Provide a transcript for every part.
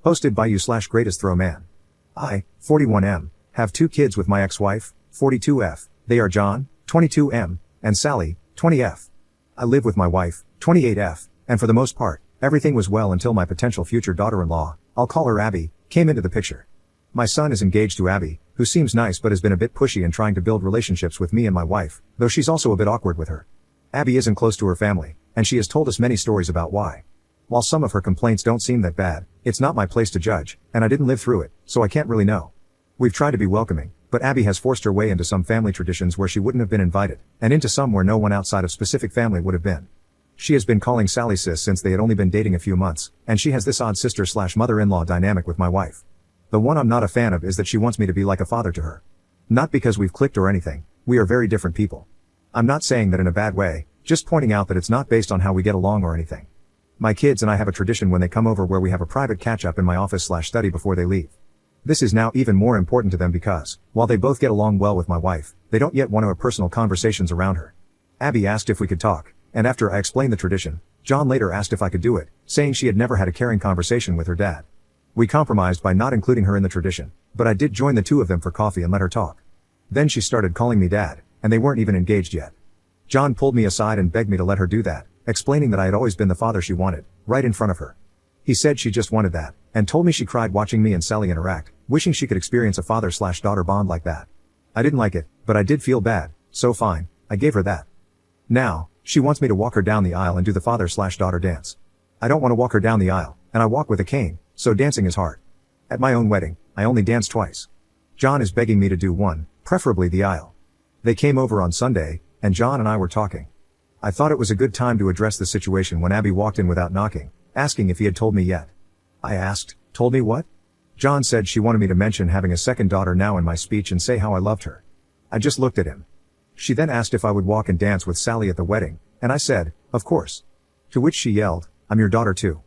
Hosted by you/greatest throw man. I, 41M, have 2 kids with my ex-wife, 42F. They are John, 22M, and Sally, 20F. I live with my wife, 28F, and for the most part, everything was well until my potential future daughter-in-law, I'll call her Abby, came into the picture. My son is engaged to Abby, who seems nice but has been a bit pushy in trying to build relationships with me and my wife, though she's also a bit awkward with her. Abby isn't close to her family, and she has told us many stories about why. While some of her complaints don't seem that bad, it's not my place to judge, and I didn't live through it, so I can't really know. We've tried to be welcoming, but Abby has forced her way into some family traditions where she wouldn't have been invited, and into some where no one outside of specific family would have been. She has been calling Sally sis since they had only been dating a few months, and she has this odd sister/mother-in-law dynamic with my wife. The one I'm not a fan of is that she wants me to be like a father to her. Not because we've clicked or anything, we are very different people. I'm not saying that in a bad way, just pointing out that it's not based on how we get along or anything. My kids and I have a tradition when they come over where we have a private catch-up in my office/study before they leave. This is now even more important to them because, while they both get along well with my wife, they don't yet want to have personal conversations around her. Abby asked if we could talk, and after I explained the tradition, John later asked if I could do it, saying she had never had a caring conversation with her dad. We compromised by not including her in the tradition, but I did join the 2 of them for coffee and let her talk. Then she started calling me dad, and they weren't even engaged yet. John pulled me aside and begged me to let her do that, explaining that I had always been the father she wanted, right in front of her. He said she just wanted that, and told me she cried watching me and Sally interact, wishing she could experience a father/daughter bond like that. I didn't like it, but I did feel bad, so fine, I gave her that. Now, she wants me to walk her down the aisle and do the father/daughter dance. I don't want to walk her down the aisle, and I walk with a cane, so dancing is hard. At my own wedding, I only danced twice. John is begging me to do one, preferably the aisle. They came over on Sunday, and John and I were talking. I thought it was a good time to address the situation when Abby walked in without knocking, asking if he had told me yet. I asked, told me what? John said she wanted me to mention having a second daughter now in my speech and say how I loved her. I just looked at him. She then asked if I would walk and dance with Sally at the wedding, and I said, of course. To which she yelled, I'm your daughter too.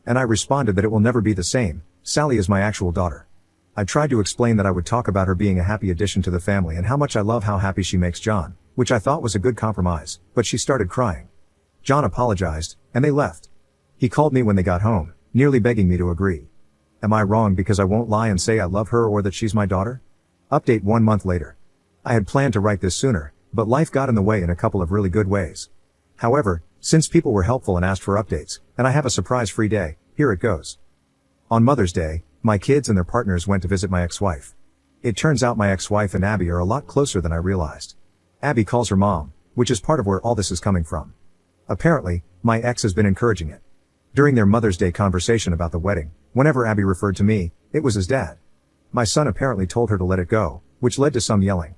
And I responded that it will never be the same, Sally is my actual daughter. I tried to explain that I would talk about her being a happy addition to the family and how much I love how happy she makes John, which I thought was a good compromise, but she started crying. John apologized, and they left. He called me when they got home, nearly begging me to agree. Am I wrong because I won't lie and say I love her or that she's my daughter? Update 1 month later. I had planned to write this sooner, but life got in the way in a couple of really good ways. However, since people were helpful and asked for updates, and I have a surprise-free day, here it goes. On Mother's Day, my kids and their partners went to visit my ex-wife. It turns out my ex-wife and Abby are a lot closer than I realized. Abby calls her mom, which is part of where all this is coming from. Apparently, my ex has been encouraging it. During their Mother's Day conversation about the wedding, whenever Abby referred to me, it was as dad. My son apparently told her to let it go, which led to some yelling.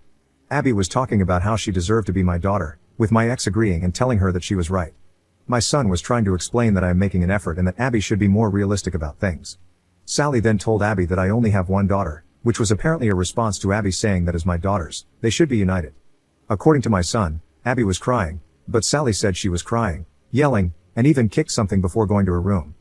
Abby was talking about how she deserved to be my daughter, with my ex agreeing and telling her that she was right. My son was trying to explain that I am making an effort and that Abby should be more realistic about things. Sally then told Abby that I only have one daughter, which was apparently a response to Abby saying that as my daughters, they should be united. According to my son, Abby was crying, but Sally said she was crying, yelling, and even kicked something before going to her room.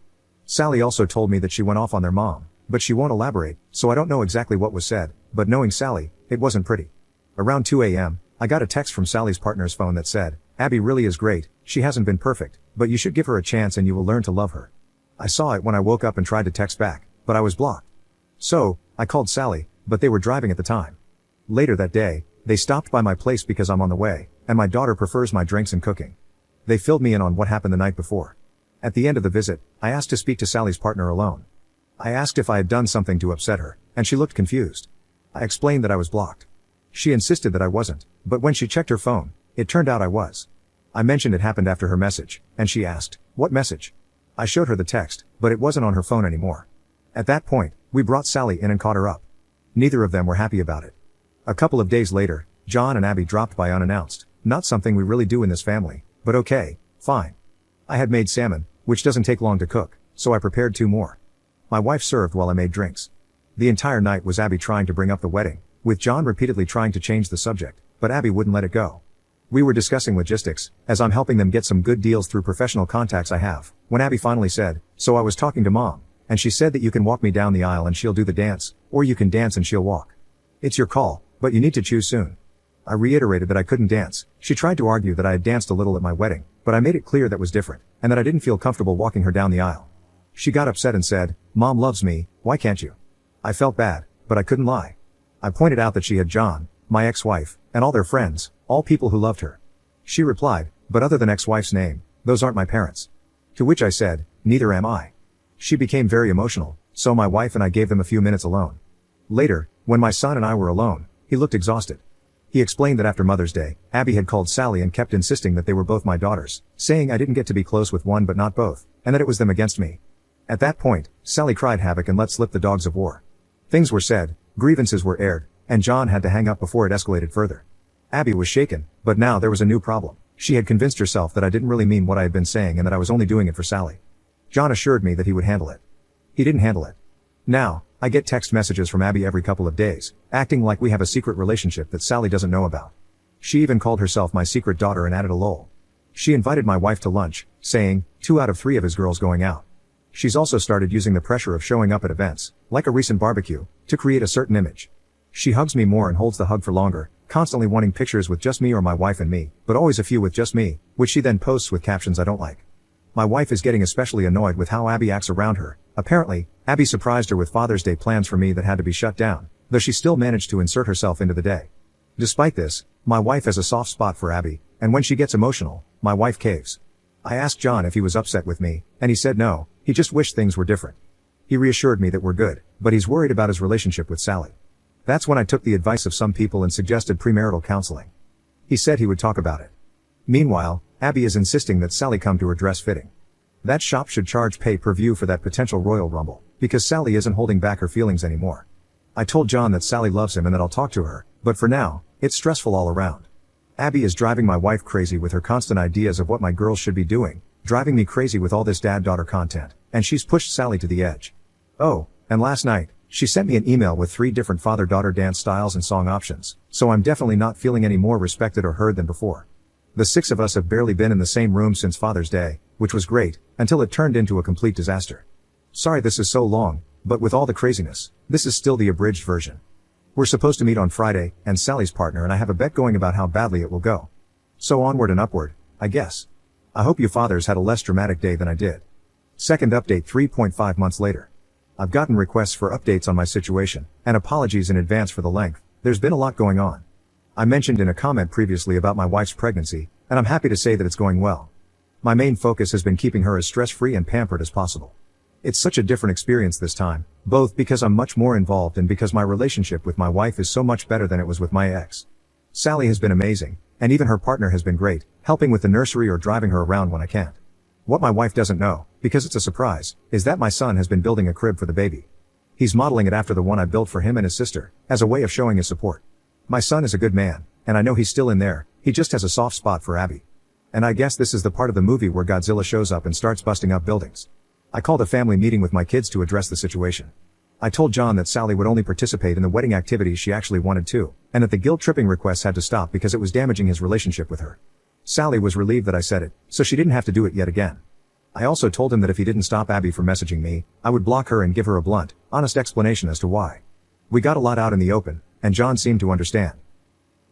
Sally also told me that she went off on their mom, but she won't elaborate, so I don't know exactly what was said, but knowing Sally, it wasn't pretty. Around 2 a.m., I got a text from Sally's partner's phone that said, Abby really is great, she hasn't been perfect, but you should give her a chance and you will learn to love her. I saw it when I woke up and tried to text back, but I was blocked. So, I called Sally, but they were driving at the time. Later that day, they stopped by my place because I'm on the way, and my daughter prefers my drinks and cooking. They filled me in on what happened the night before. At the end of the visit, I asked to speak to Sally's partner alone. I asked if I had done something to upset her, and she looked confused. I explained that I was blocked. She insisted that I wasn't, but when she checked her phone, it turned out I was. I mentioned it happened after her message, and she asked, what message? I showed her the text, but it wasn't on her phone anymore. At that point, we brought Sally in and caught her up. Neither of them were happy about it. A couple of days later, John and Abby dropped by unannounced, not something we really do in this family, but okay, fine. I had made salmon, which doesn't take long to cook, so I prepared 2 more. My wife served while I made drinks. The entire night was Abby trying to bring up the wedding, with John repeatedly trying to change the subject, but Abby wouldn't let it go. We were discussing logistics, as I'm helping them get some good deals through professional contacts I have, when Abby finally said, so I was talking to Mom, and she said that you can walk me down the aisle and she'll do the dance, or you can dance and she'll walk. It's your call, but you need to choose soon. I reiterated that I couldn't dance. She tried to argue that I had danced a little at my wedding, but I made it clear that was different, and that I didn't feel comfortable walking her down the aisle. She got upset and said, Mom loves me, Why can't you? I felt bad, but I couldn't lie. I pointed out that she had John, my ex-wife, and all their friends, all people who loved her. She replied, but other than ex-wife's name, those aren't my parents. To which I said, neither am I. She became very emotional, so my wife and I gave them a few minutes alone. Later, when my son and I were alone, he looked exhausted. He explained that after Mother's Day, Abby had called Sally and kept insisting that they were both my daughters, saying I didn't get to be close with one but not both, and that it was them against me. At that point, Sally cried havoc and let slip the dogs of war. Things were said, grievances were aired, and John had to hang up before it escalated further. Abby was shaken, but now there was a new problem. She had convinced herself that I didn't really mean what I had been saying and that I was only doing it for Sally. John assured me that he would handle it. He didn't handle it. Now, I get text messages from Abby every couple of days, acting like we have a secret relationship that Sally doesn't know about. She even called herself my secret daughter and added a lol. She invited my wife to lunch, saying, 2 out of 3 of his girls going out. She's also started using the pressure of showing up at events, like a recent barbecue, to create a certain image. She hugs me more and holds the hug for longer, constantly wanting pictures with just me or my wife and me, but always a few with just me, which she then posts with captions I don't like. My wife is getting especially annoyed with how Abby acts around her. Apparently, Abby surprised her with Father's Day plans for me that had to be shut down, though she still managed to insert herself into the day. Despite this, my wife has a soft spot for Abby, and when she gets emotional, my wife caves. I asked John if he was upset with me, and he said no, he just wished things were different. He reassured me that we're good, but he's worried about his relationship with Sally. That's when I took the advice of some people and suggested premarital counseling. He said he would talk about it. Meanwhile, Abby is insisting that Sally come to her dress fitting. That shop should charge pay-per-view for that potential Royal Rumble, because Sally isn't holding back her feelings anymore. I told John that Sally loves him and that I'll talk to her, but for now, it's stressful all around. Abby is driving my wife crazy with her constant ideas of what my girls should be doing, driving me crazy with all this dad-daughter content, and she's pushed Sally to the edge. Oh, and last night, she sent me an email with 3 different father-daughter dance styles and song options, so I'm definitely not feeling any more respected or heard than before. The 6 of us have barely been in the same room since Father's Day, which was great, until it turned into a complete disaster. Sorry this is so long, but with all the craziness, this is still the abridged version. We're supposed to meet on Friday, and Sally's partner and I have a bet going about how badly it will go. So onward and upward, I guess. I hope you fathers had a less dramatic day than I did. Second update 3.5 months later. I've gotten requests for updates on my situation, and apologies in advance for the length. There's been a lot going on. I mentioned in a comment previously about my wife's pregnancy, and I'm happy to say that it's going well. My main focus has been keeping her as stress-free and pampered as possible. It's such a different experience this time, both because I'm much more involved and because my relationship with my wife is so much better than it was with my ex. Sally has been amazing, and even her partner has been great, helping with the nursery or driving her around when I can't. What my wife doesn't know, because it's a surprise, is that my son has been building a crib for the baby. He's modeling it after the one I built for him and his sister, as a way of showing his support. My son is a good man, and I know he's still in there, he just has a soft spot for Abby. And I guess this is the part of the movie where Godzilla shows up and starts busting up buildings. I called a family meeting with my kids to address the situation. I told John that Sally would only participate in the wedding activities she actually wanted to, and that the guilt-tripping requests had to stop because it was damaging his relationship with her. Sally was relieved that I said it, so she didn't have to do it yet again. I also told him that if he didn't stop Abby from messaging me, I would block her and give her a blunt, honest explanation as to why. We got a lot out in the open, and John seemed to understand.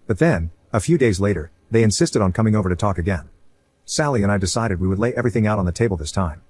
But then, a few days later, they insisted on coming over to talk again. Sally and I decided we would lay everything out on the table this time.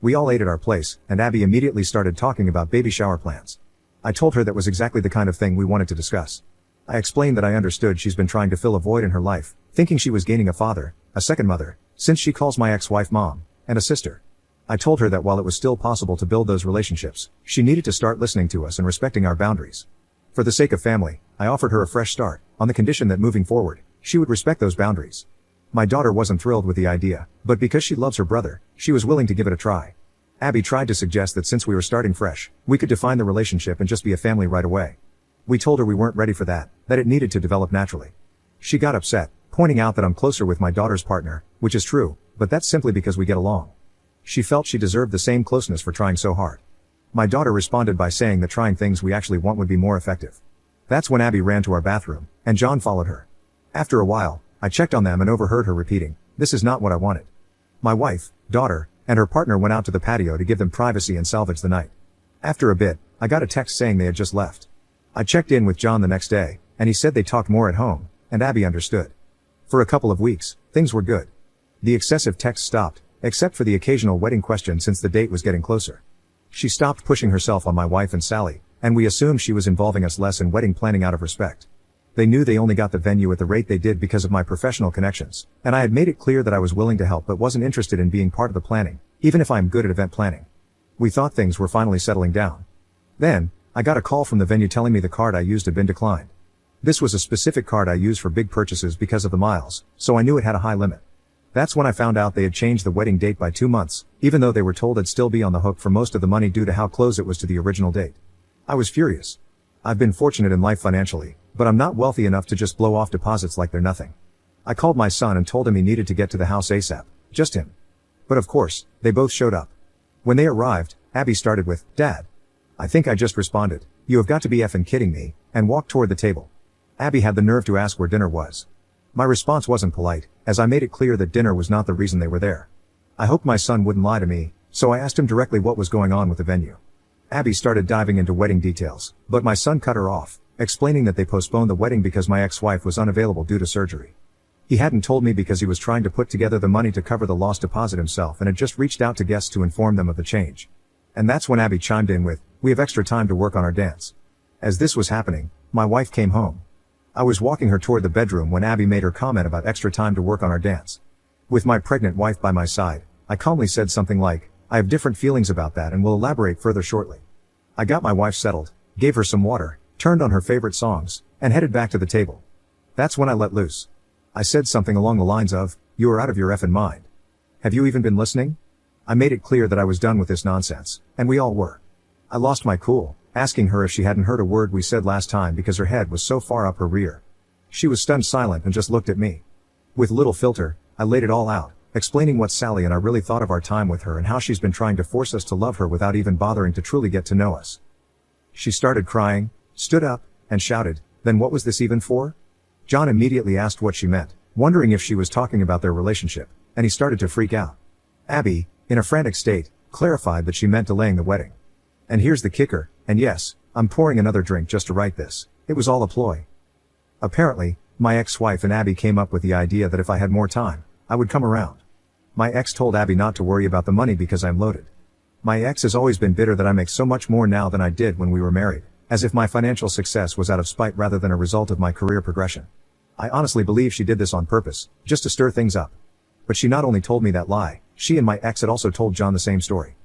We all ate at our place, and Abby immediately started talking about baby shower plans. I told her that was exactly the kind of thing we wanted to discuss. I explained that I understood she's been trying to fill a void in her life, thinking she was gaining a father, a second mother, since she calls my ex-wife mom, and a sister. I told her that while it was still possible to build those relationships, she needed to start listening to us and respecting our boundaries. For the sake of family, I offered her a fresh start, on the condition that moving forward, she would respect those boundaries. My daughter wasn't thrilled with the idea, but because she loves her brother, she was willing to give it a try. Abby tried to suggest that since we were starting fresh, we could define the relationship and just be a family right away. We told her we weren't ready for that it needed to develop naturally. She got upset, pointing out that I'm closer with my daughter's partner, which is true, but that's simply because we get along. She felt she deserved the same closeness for trying so hard. My daughter responded by saying that trying things we actually want would be more effective. That's when Abby ran to our bathroom, and John followed her. After a while, I checked on them and overheard her repeating, "This is not what I wanted." My wife, daughter, and her partner went out to the patio to give them privacy and salvage the night. After a bit, I got a text saying they had just left. I checked in with John the next day, and he said they talked more at home, and Abby understood. For a couple of weeks, things were good. The excessive text stopped, except for the occasional wedding question since the date was getting closer. She stopped pushing herself on my wife and Sally, and we assumed she was involving us less in wedding planning out of respect. They knew they only got the venue at the rate they did because of my professional connections, and I had made it clear that I was willing to help but wasn't interested in being part of the planning, even if I'm good at event planning. We thought things were finally settling down. Then, I got a call from the venue telling me the card I used had been declined. This was a specific card I use for big purchases because of the miles, so I knew it had a high limit. That's when I found out they had changed the wedding date by 2 months, even though they were told I'd still be on the hook for most of the money due to how close it was to the original date. I was furious. I've been fortunate in life financially, but I'm not wealthy enough to just blow off deposits like they're nothing. I called my son and told him he needed to get to the house ASAP, just him. But of course, they both showed up. When they arrived, Abby started with, "Dad." I think I just responded, "You have got to be effing kidding me," and walked toward the table. Abby had the nerve to ask where dinner was. My response wasn't polite, as I made it clear that dinner was not the reason they were there. I hoped my son wouldn't lie to me, so I asked him directly what was going on with the venue. Abby started diving into wedding details, but my son cut her off, explaining that they postponed the wedding because my ex-wife was unavailable due to surgery. He hadn't told me because he was trying to put together the money to cover the lost deposit himself and had just reached out to guests to inform them of the change. And that's when Abby chimed in with, "We have extra time to work on our dance." As this was happening, my wife came home. I was walking her toward the bedroom when Abby made her comment about extra time to work on our dance. With my pregnant wife by my side, I calmly said something like, "I have different feelings about that and will elaborate further shortly." I got my wife settled, gave her some water, turned on her favorite songs, and headed back to the table. That's when I let loose. I said something along the lines of, "You are out of your effing mind. Have you even been listening?" I made it clear that I was done with this nonsense, and we all were. I lost my cool, asking her if she hadn't heard a word we said last time because her head was so far up her rear. She was stunned silent and just looked at me. With little filter, I laid it all out, explaining what Sally and I really thought of our time with her and how she's been trying to force us to love her without even bothering to truly get to know us. She started crying, stood up, and shouted, "Then what was this even for?" John immediately asked what she meant, wondering if she was talking about their relationship, and he started to freak out. Abby, in a frantic state, clarified that she meant delaying the wedding. And here's the kicker, and yes, I'm pouring another drink just to write this, it was all a ploy. Apparently, my ex-wife and Abby came up with the idea that if I had more time, I would come around. My ex told Abby not to worry about the money because I'm loaded. My ex has always been bitter that I make so much more now than I did when we were married, as if my financial success was out of spite rather than a result of my career progression. I honestly believe she did this on purpose, just to stir things up. But she not only told me that lie, she and my ex had also told John the same story.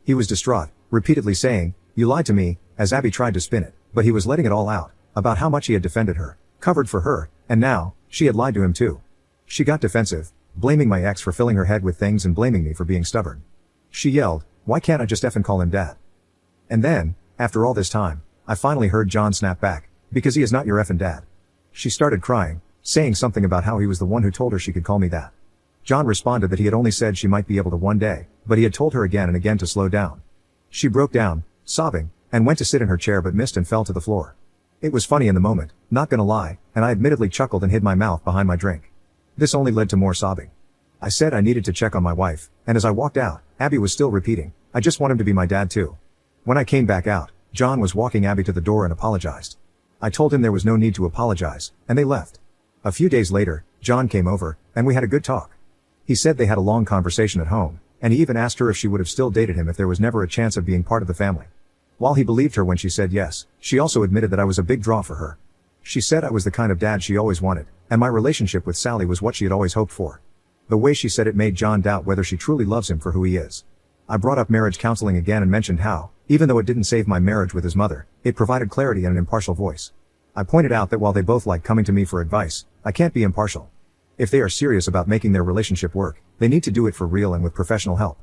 He was distraught, repeatedly saying, "You lied to me," as Abby tried to spin it, but he was letting it all out, about how much he had defended her, covered for her, and now, she had lied to him too. She got defensive, blaming my ex for filling her head with things and blaming me for being stubborn. She yelled, "Why can't I just effing call him dad?" And then, after all this time, I finally heard John snap back, "Because he is not your effing dad." She started crying, saying something about how he was the one who told her she could call me that. John responded that he had only said she might be able to one day, but he had told her again and again to slow down. She broke down, sobbing, and went to sit in her chair but missed and fell to the floor. It was funny in the moment, not gonna lie, and I admittedly chuckled and hid my mouth behind my drink. This only led to more sobbing. I said I needed to check on my wife, and as I walked out, Abby was still repeating, "I just want him to be my dad too." When I came back out, John was walking Abby to the door and apologized. I told him there was no need to apologize, and they left. A few days later, John came over, and we had a good talk. He said they had a long conversation at home, and he even asked her if she would have still dated him if there was never a chance of being part of the family. While he believed her when she said yes, she also admitted that I was a big draw for her. She said I was the kind of dad she always wanted, and my relationship with Sally was what she had always hoped for. The way she said it made John doubt whether she truly loves him for who he is. I brought up marriage counseling again and mentioned how, even though it didn't save my marriage with his mother, it provided clarity and an impartial voice. I pointed out that while they both like coming to me for advice, I can't be impartial. If they are serious about making their relationship work, they need to do it for real and with professional help.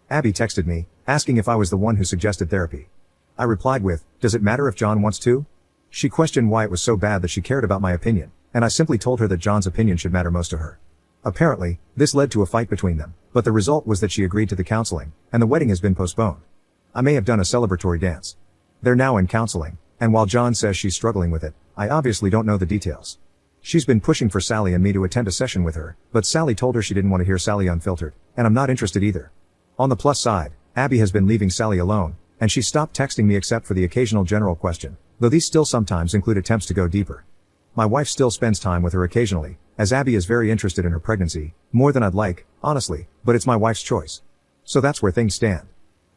Abby texted me, asking if I was the one who suggested therapy. I replied with, "Does it matter if John wants to?" She questioned why it was so bad that she cared about my opinion, and I simply told her that John's opinion should matter most to her. Apparently, this led to a fight between them, but the result was that she agreed to the counseling, and the wedding has been postponed. I may have done a celebratory dance. They're now in counseling, and while John says she's struggling with it, I obviously don't know the details. She's been pushing for Sally and me to attend a session with her, but Sally told her she didn't want to hear Sally unfiltered, and I'm not interested either. On the plus side, Abby has been leaving Sally alone, and she stopped texting me except for the occasional general question, though these still sometimes include attempts to go deeper. My wife still spends time with her occasionally, as Abby is very interested in her pregnancy, more than I'd like, honestly, but it's my wife's choice. So that's where things stand.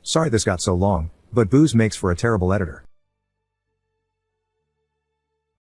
Sorry this got so long, But booze makes for a terrible editor.